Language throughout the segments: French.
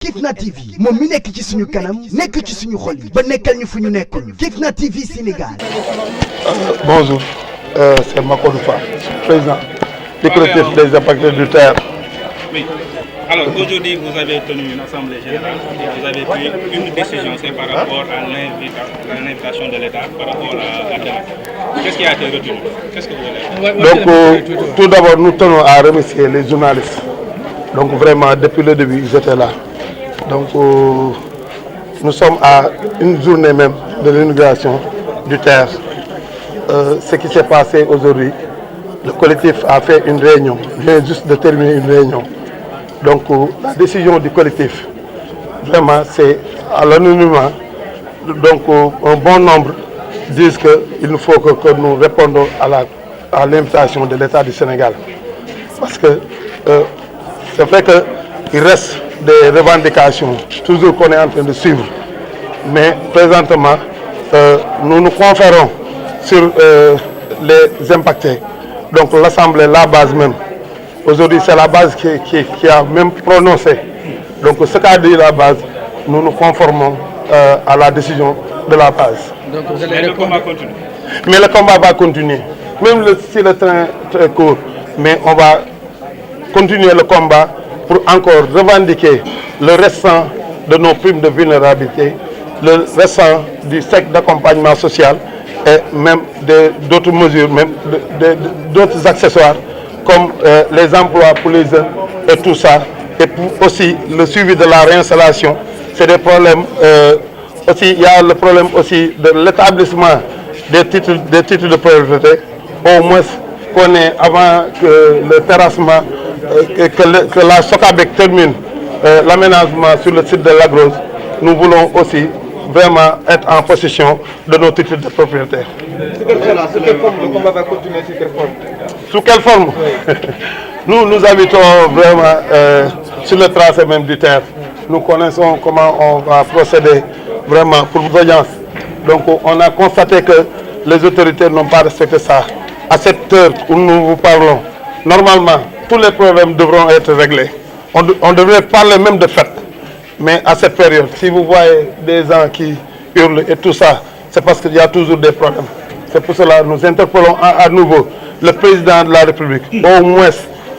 Kifna TV moom mi nekk ci suñu kanam nekk ci suñu xol yi ba nekkal ñu fu ñu nekkul Kifna TV Sénégal. Bonjour, c'est Makodou Fall, président du collectif des impactés du terre. Oui. Alors aujourd'hui vous avez tenu une assemblée générale et vous avez pris une décision, c'est par rapport à l'invitation de l'État par rapport à Dakar. Qu'est-ce qui a été retenu? Qu'est-ce que vous voulez dire? Donc tout d'abord nous tenons à remercier les journalistes. Donc vraiment depuis le début ils étaient là. Donc nous sommes à une journée même de l'inauguration du terre. Ce qui s'est passé aujourd'hui, le collectif a fait une réunion, vient juste de terminer une réunion. Donc la décision du collectif, vraiment c'est à l'anonymat. Donc un bon nombre disent qu'il faut que nous répondons à l'invitation de l'État du Sénégal. Parce que c'est vrai qu'il reste des revendications, toujours qu'on est en train de suivre. Mais présentement, nous nous conférons sur les impactés. Donc l'Assemblée, la base même. Aujourd'hui, c'est la base qui a même prononcé. Donc ce qu'a dit la base, nous nous conformons à la décision de la base. Donc vous allez le combat continue. Mais le combat va continuer. Même si le train est très court, mais on va continuer le combat pour encore revendiquer le restant de nos primes de vulnérabilité, le restant du chèque d'accompagnement social et même d'autres mesures, même d'autres accessoires comme les emplois pour les jeunes et tout ça. Et pour aussi le suivi de la réinstallation, c'est des problèmes. Aussi, il y a le problème aussi de l'établissement des titres de propriété. Au moins qu'on ait avant que le terrassement, que la SOCABEC termine l'aménagement sur le site de l'Agrose, nous voulons aussi vraiment être en possession de nos titres de propriété. Sous quelle forme le combat va continuer? Sous quelle forme? Sous quelle forme? Nous habitons vraiment sur le tracé même du terre. Nous connaissons comment on va procéder vraiment pour l'audience. Donc on a constaté que les autorités n'ont pas respecté ça. À cette heure où nous vous parlons, normalement, tous les problèmes devront être réglés. On devrait parler même de fête. Mais à cette période, si vous voyez des gens qui hurlent et tout ça, c'est parce qu'il y a toujours des problèmes. C'est pour cela que nous interpellons à nouveau le président de la République, au moins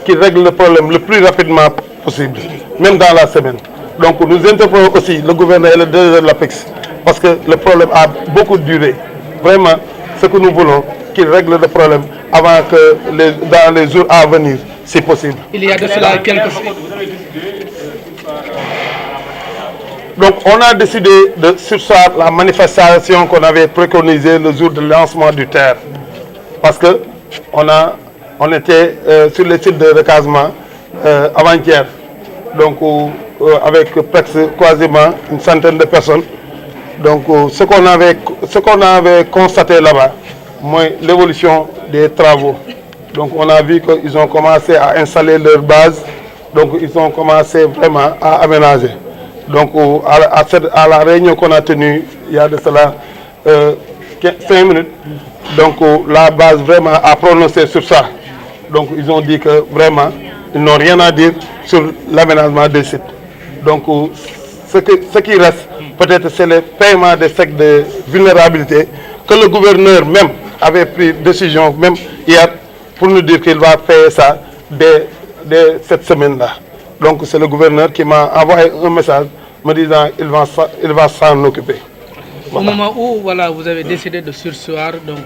qu'il règle le problème le plus rapidement possible, même dans la semaine. Donc nous interpellons aussi le gouverneur et le directeur de l'APEX, parce que le problème a beaucoup duré. Vraiment, ce que nous voulons, qu'il règle le problème avant que dans les jours à venir, si possible. Il y a de cela quelques... Donc on a décidé de surseoir la manifestation qu'on avait préconisée le jour de lancement du terre. Parce que on était sur les sites de recasement avant-hier. Donc avec presque quasiment une centaine de personnes. Donc ce qu'on avait constaté là-bas, l'évolution des travaux. Donc on a vu qu'ils ont commencé à installer leur base. Donc ils ont commencé vraiment à aménager. Donc à la réunion qu'on a tenue il y a de cela 5 minutes, donc la base vraiment a prononcé sur ça. Donc ils ont dit que vraiment ils n'ont rien à dire sur l'aménagement des sites. Donc ce qui reste peut-être c'est le paiement des chèques de vulnérabilité que le gouverneur même avait pris décision même hier pour nous dire qu'il va payer ça dès cette semaine-là. Donc c'est le gouverneur qui m'a envoyé un message me disant qu'il va s'en occuper. Voilà. Au moment où vous avez décidé de surseoir donc,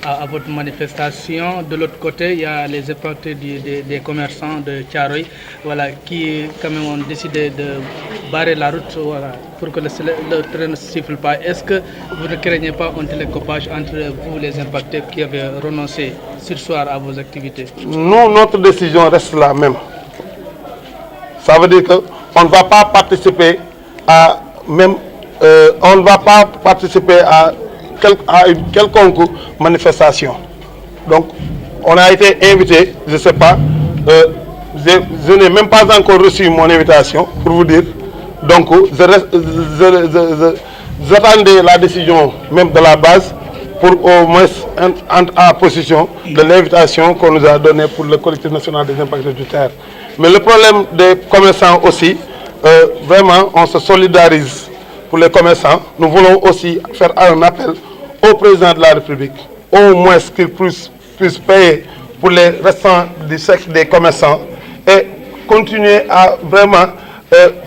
à votre manifestation, de l'autre côté, il y a les impactés des commerçants de Thiaroye qui quand même ont décidé de barrer la route pour que le train ne siffle pas. Est-ce que vous ne craignez pas un télécopage entre vous, les impactés, qui avez renoncé surseoir à vos activités? Nous, notre décision reste la même. Ça veut dire qu'on ne va pas participer à une quelconque manifestation. Donc, on a été invité, je ne sais pas, je n'ai même pas encore reçu mon invitation, pour vous dire. Donc, j'attendais la décision même de la base pour au moins entrer en position de l'invitation qu'on nous a donnée pour le collectif national des impactés du terre. Mais le problème des commerçants aussi, vraiment on se solidarise pour les commerçants. Nous voulons aussi faire un appel au président de la République, au moins qu'il puisse payer pour les restants du secteur des commerçants et continuer à vraiment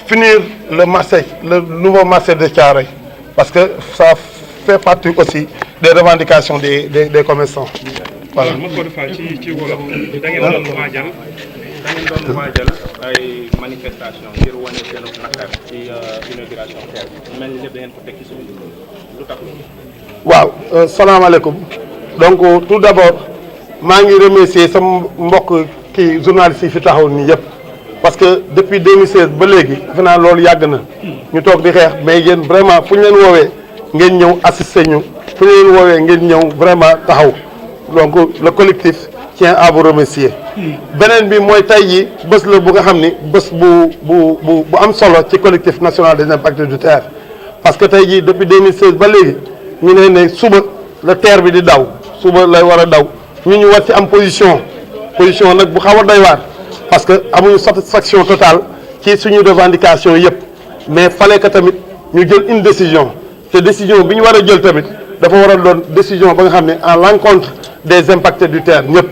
finir le nouveau marché de Thiaroye, parce que ça fait partie aussi des revendications des commerçants. Voilà. ay manifestation ngir wane seen naqar ci inauguration TER mel ni lépp da ngeen ko teg ci suñu lu tax. waaw salaamaaleykum donc tout d'abord maa ngi remercier sama mbokk kii journalistes yi fi taxaw nii yëpp parce que depuis 2016 ba léegi defe naa loolu yàgg na ñu toog di xeex mais yéen vraiment fu ñu leen woowee ngeen ñëw assister ñu fu ñu leen woowee ngeen ñëw vraiment taxaw donc le collectif tient à vous remercier. beneen bi mooy tey jii bés la bu nga xam ni bés bu am solo ci collectif national des impacts du TER parce que tey jii depuis 2016 ba léegi ñu ne suba la TER bi di daw suba lay war a daw ñu war ci am position nag bu xaw a doy waar parce que amuñu satisfaction totale ci suñu revendication yëpp mais fallait que tamit ñu jël une décision te décision bi ñu war a jël tamit dafa war a doon décision ba nga xam ne à l'encontre des impacts du TER ñëpp.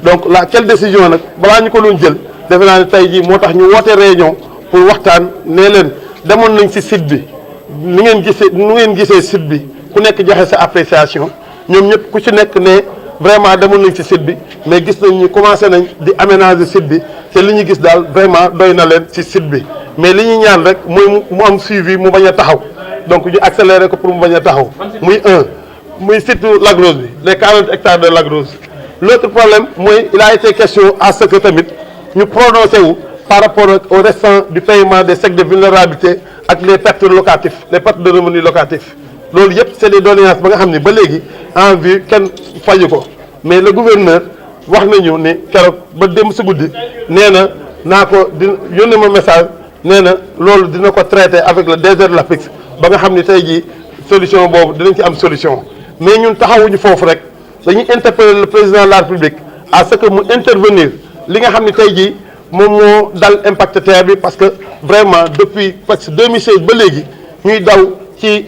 donc quelle décision nag balaa ñu ko doon jël defe naa ne tey jii moo tax ñu woote réunion pour waxtaan nee leen demoon nañ ci site bi nu ngeen gisee site bi ku nekk joxe sa appréciation ñoom ñëpp ku ci nekk ne vraiment demoon nañ ci site bi mais gis nañ ñu commencé nañ di aménager site bi te li ñu gis daal vraiment doy na leen ci site bi mais li ñuy ñaan rek mooy mu am suivi mu bañ a taxaw donc ñu accélérer ko pour mu bañ a taxaw muy surtout Lac Rose bi les 40 hectares de Lac Rose. L'autre problème mooy il a été question à ce que tamit ñu prononcé wu par rapport au restant du paiement des chèques de vulnérabilité ak les pertes locatives les pertes de revenus locatifs loolu yëpp c'est des doléances ba nga xam ni ba léegi en vue kenn faju ko mais le gouverneur wax nañu ne keroog ba dem si guddi nee na naa ko di yónnee ma message nee na loolu dina ko traiter avec le DG de l'APIX ba nga xam ni tey jii solution boobu dinañ ci am solution mais ñun taxawuñu foofu rek. dañuy interpeller le président de la République à ce que mu intervenir li nga xam ne tey jii moom moo dal impact TER bi parce que vraiment depuis presque 2016 ba léegi ñuy daw ci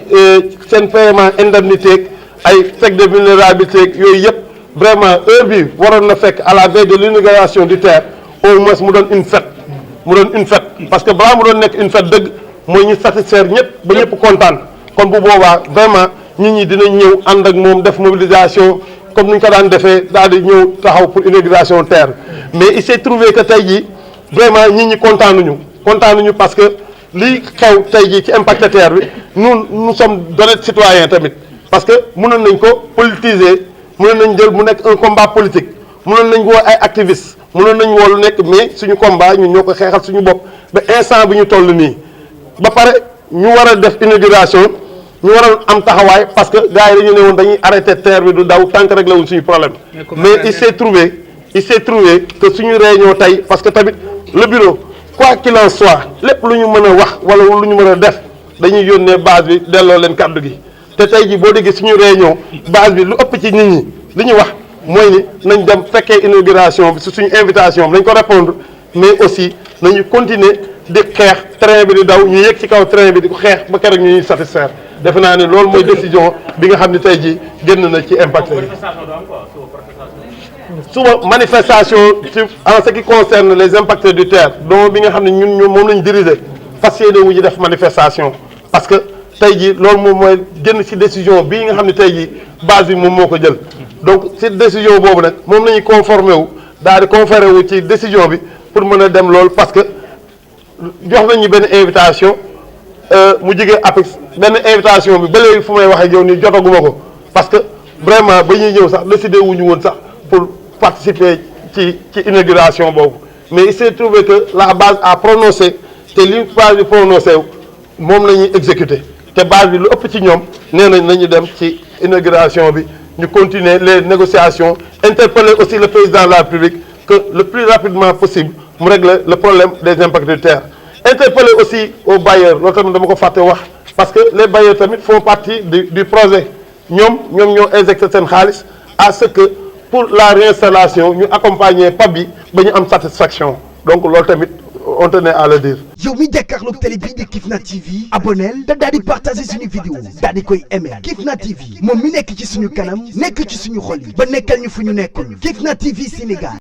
seen paiement indemnité ay chèques de vulnérabilité yooyu yëpp vraiment heure bi waroon na fekk à la veille de l'inauguration du TER au moins mu doon une fête parce que balaa mu doon nekk une fête dëgg mooy ñu satisfaire ñëpp ba ñëpp kontaan kon bu boobaa vraiment nit ñi dinañ ñëw ànd ak moom def mobilisation. comme ni ñu ko daan defee daal di ñëw taxaw pour inauguration TER mais il s'est trouvé que tey jii vraiment nit ñi kontaanuñu parce que li xew tey jii ci impact TER bi nous sommes d'honnêtes citoyens tamit parce que mënoon nañ ko politiser mënoon nañ jël mu nekk un combat politique mënoon nañ woo ay activistes mënoon nañ woo lu nekk mais suñu combat ñun ñoo ko xeexal suñu bopp ba instant bi ñu toll nii ba pare ñu war a def inauguration. ñu waroon am taxawaay parce que gars yi dañu ne woon dañuy arrêter TER bi du daw tant que réglé wuñ suñu problème mais il s'est trouvé que suñu réunion tey parce que tamit le bureau quoi qu'il en soit lépp lu ñu mën a wax wala lu ñu mën a def dañuy yónnee base bi delloo leen kàddu gi te tey ji boo déggee suñu réunion base bi lu ëpp ci nit ñi li ñu wax mooy ni nañ dem fekkee inauguration bi si suñu invitation bi nañ ko répondre mais aussi nañu continuer di xeex train bi di daw ñu yëg ci kaw train bi di ko xeex ba keroog ñu ñuy satisfaire defe naa ne loolu mooy décision bi nga xam ne tey jii génn na ci impact yi. suba manifestation ci en ce qui concerne les impacts du TER donc bi nga xam ne ñun moom lañ diriger fas yéene wu ñu def manifestation parce que tey jii loolu moom mooy génn ci décision bii nga xam ne tey jii base bi moom moo ko jël donc ci décision boobu nag moom la ñuy conformer wu daal di conféré wu ci décision bi pour mën a dem loolu parce que jox nañu benn invitation mu jigee APIX benn invitation bi ba léegi fu may waxee yow nii jotaguma ko parce que vraiment ba ñuy ñëw sax décidé wuñu woon sax pour participer ci inauguration boobu mais il s'est trouvé que la base a prononcé te li base bi prononcé moom la ñuy exécuté te base bi lu ëpp ci ñoom nee nañ nañu dem ci inauguration bi ñu continuer les négociations interpeller aussi le président de la République que le plus rapidement possible mu régler le problème des impacts du TER interpeller aussi aux bailleurs loolu tamit dama ko fàtte wax parce que les bailleurs tamit font partie du projet ñoom ñoo injecté seen xaalis à ce que pour la réinstallation ñu accompagner PAP bi ba ñu am satisfaction donc loolu tamit on tenait à le dire. yow mi jàkkaarloog télé bii di Kifna TV abonnel te daal di partager suñu vidéo daal di koy aimer Kifna TV moom mi nekk ci suñu kanam nekk ci suñu xol yi ba nekkal ñu fu ñu nekkul Kifna TV Sénégal.